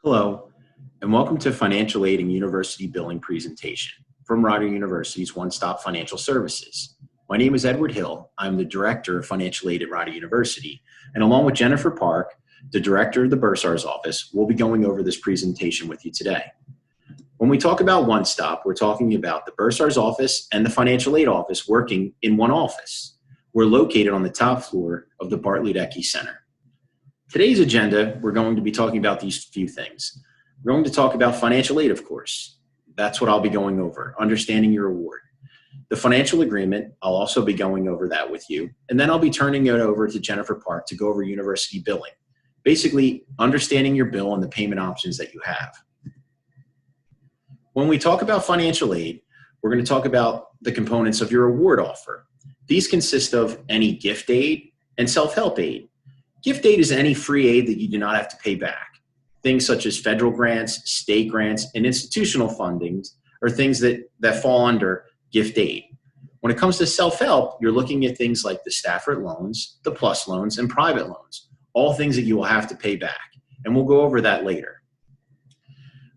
Hello, and welcome to Financial Aid and University Billing presentation from Rider University's OneStop Financial Services. My name is Edward Hill. I'm the Director of Financial Aid at Rider University, and along with Jennifer Park, the Director of the Bursar's Office, we'll be going over this presentation with you today. When we talk about OneStop, we're talking about the Bursar's Office and the Financial Aid Office working in one office. We're located on the top floor of the Bartlett-Ecke Center. Today's agenda, we're going to be talking about these few things. We're going to talk about financial aid, of course. That's what I'll be going over, understanding your award. The financial agreement, I'll also be going over that with you. And then I'll be turning it over to Jennifer Park to go over university billing. Basically, understanding your bill and the payment options that you have. When we talk about financial aid, we're going to talk about the components of your award offer. These consist of any gift aid and self-help aid. Gift aid is any free aid that you do not have to pay back. Things such as federal grants, state grants, and institutional fundings are things that fall under gift aid. When it comes to self-help, you're looking at things like the Stafford loans, the PLUS loans, and private loans, all things that you will have to pay back. And we'll go over that later.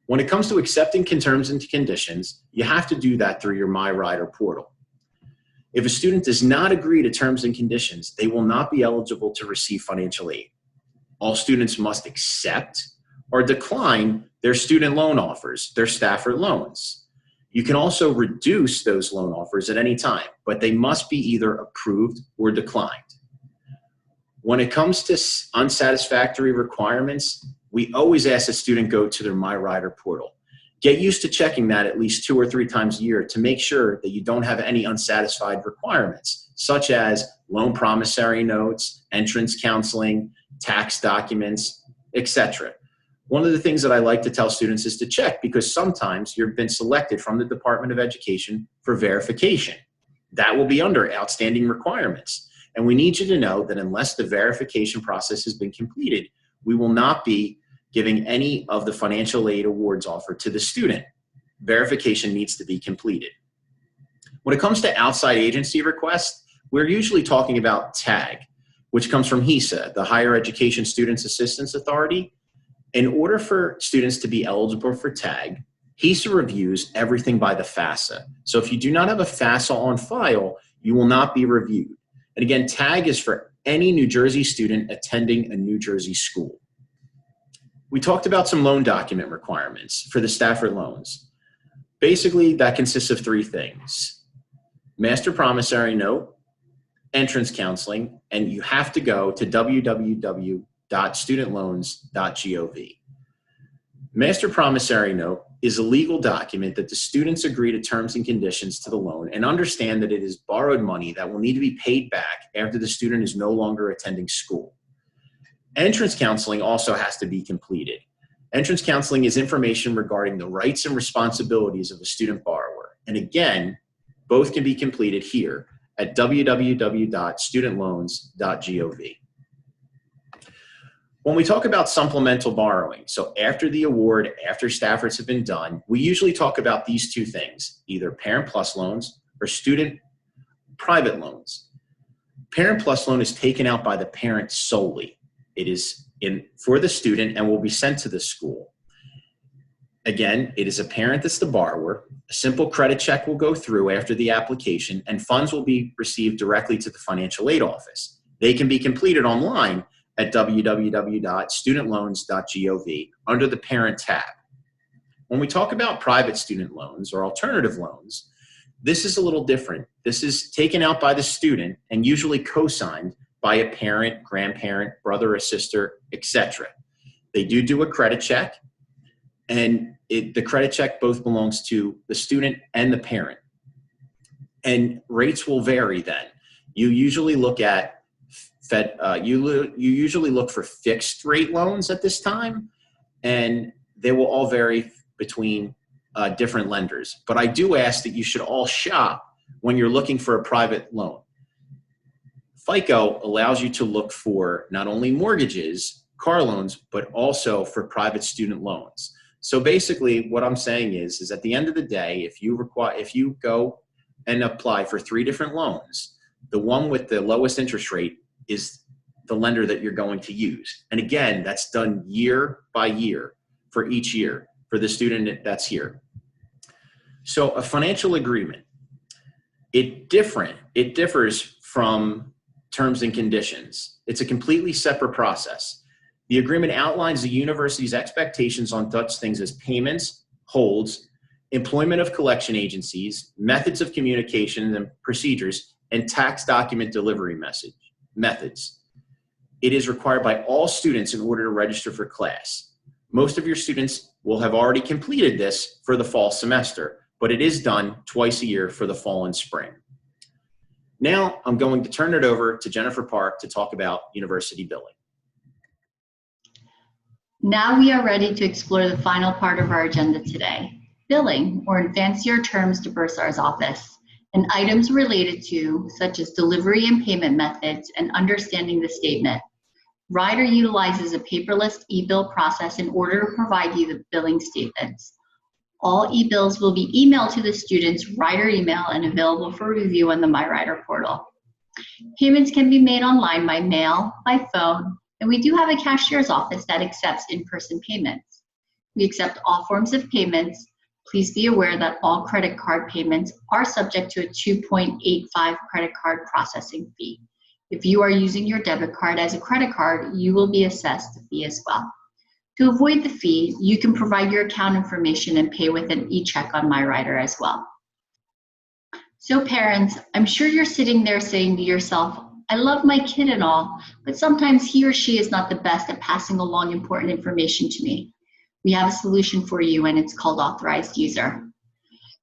When it comes to accepting terms and conditions, you have to do that through your MyRider portal. If a student does not agree to terms and conditions, they will not be eligible to receive financial aid. All students must accept or decline their student loan offers, their Stafford loans. You can also reduce those loan offers at any time, but they must be either approved or declined. When it comes to unsatisfactory requirements, we always ask a student go to their MyRider portal. Get used to checking that at least 2 or 3 times a year to make sure that you don't have any unsatisfied requirements, such as loan promissory notes, entrance counseling, tax documents, etc. One of the things that I like to tell students is to check because sometimes you've been selected from the Department of Education for verification. That will be under outstanding requirements. And we need you to know that unless the verification process has been completed, we will not be giving any of the financial aid awards offered to the student. Verification needs to be completed. When it comes to outside agency requests, we're usually talking about TAG, which comes from HESA, the Higher Education Students Assistance Authority. In order for students to be eligible for TAG, HESA reviews everything by the FAFSA. So if you do not have a FAFSA on file, you will not be reviewed. And again, TAG is for any New Jersey student attending a New Jersey school. We talked about some loan document requirements for the Stafford loans. Basically, that consists of 3 things: master promissory note, entrance counseling, and you have to go to www.studentloans.gov. Master promissory note is a legal document that the students agree to terms and conditions to the loan and understand that it is borrowed money that will need to be paid back after the student is no longer attending school. Entrance counseling also has to be completed. Entrance counseling is information regarding the rights and responsibilities of a student borrower. And again, both can be completed here at www.studentloans.gov. When we talk about supplemental borrowing, so after the award, after Staffords have been done, we usually talk about these 2 things, either Parent Plus loans or student private loans. Parent Plus loan is taken out by the parent solely. It is for the student and will be sent to the school. Again, it is a parent that's the borrower. A simple credit check will go through after the application and funds will be received directly to the financial aid office. They can be completed online at www.studentloans.gov under the parent tab. When we talk about private student loans or alternative loans, this is a little different. This is taken out by the student and usually co-signed by a parent, grandparent, brother or sister, etc. They do a credit check, and the credit check both belongs to the student and the parent. And rates will vary then. You usually look at you usually look for fixed rate loans at this time, and they will all vary between different lenders. But I do ask that you should all shop when you're looking for a private loan. FICO allows you to look for not only mortgages, car loans, but also for private student loans. So basically what I'm saying is at the end of the day, if you go and apply for 3 different loans, the one with the lowest interest rate is the lender that you're going to use. And again, that's done year by year. for each year for the student that's here. So a financial agreement, it differs from terms and conditions. It's a completely separate process. The agreement outlines the university's expectations on such things as payments, holds, employment of collection agencies, methods of communication and procedures, and tax document delivery methods. It is required by all students in order to register for class. Most of your students will have already completed this for the fall semester, but it is done twice a year for the fall and spring. Now I'm going to turn it over to Jennifer Park to talk about university billing. Now we are ready to explore the final part of our agenda today, billing, or in fancier terms, the bursar's office, and items related to, such as delivery and payment methods and understanding the statement. Ryder utilizes a paperless e-bill process in order to provide you the billing statements. All e-bills will be emailed to the student's Ryder email and available for review on the MyRyder portal. Payments can be made online by mail, by phone, and we do have a cashier's office that accepts in-person payments. We accept all forms of payments. Please be aware that all credit card payments are subject to a 2.85 credit card processing fee. If you are using your debit card as a credit card, you will be assessed the fee as well. To avoid the fee, you can provide your account information and pay with an e-check on MyRyder as well. So parents, I'm sure you're sitting there saying to yourself, I love my kid and all, but sometimes he or she is not the best at passing along important information to me. We have a solution for you, and it's called Authorized User.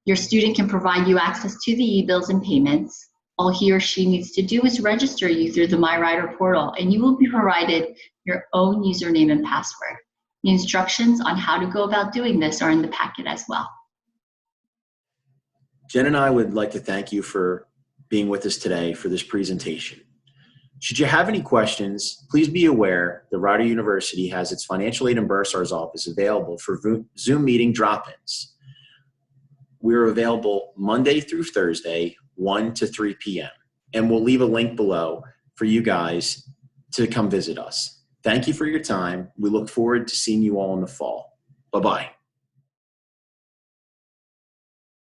Your student can provide you access to the e-bills and payments. All he or she needs to do is register you through the MyRyder portal, and you will be provided your own username and password. The instructions on how to go about doing this are in the packet as well. Jen and I would like to thank you for being with us today for this presentation. Should you have any questions, please be aware that Ryder University has its Financial Aid and Bursar's office available for Zoom meeting drop-ins. We're available Monday through Thursday, 1 to 3 p.m. And we'll leave a link below for you guys to come visit us. Thank you for your time. We look forward to seeing you all in the fall. Bye-bye.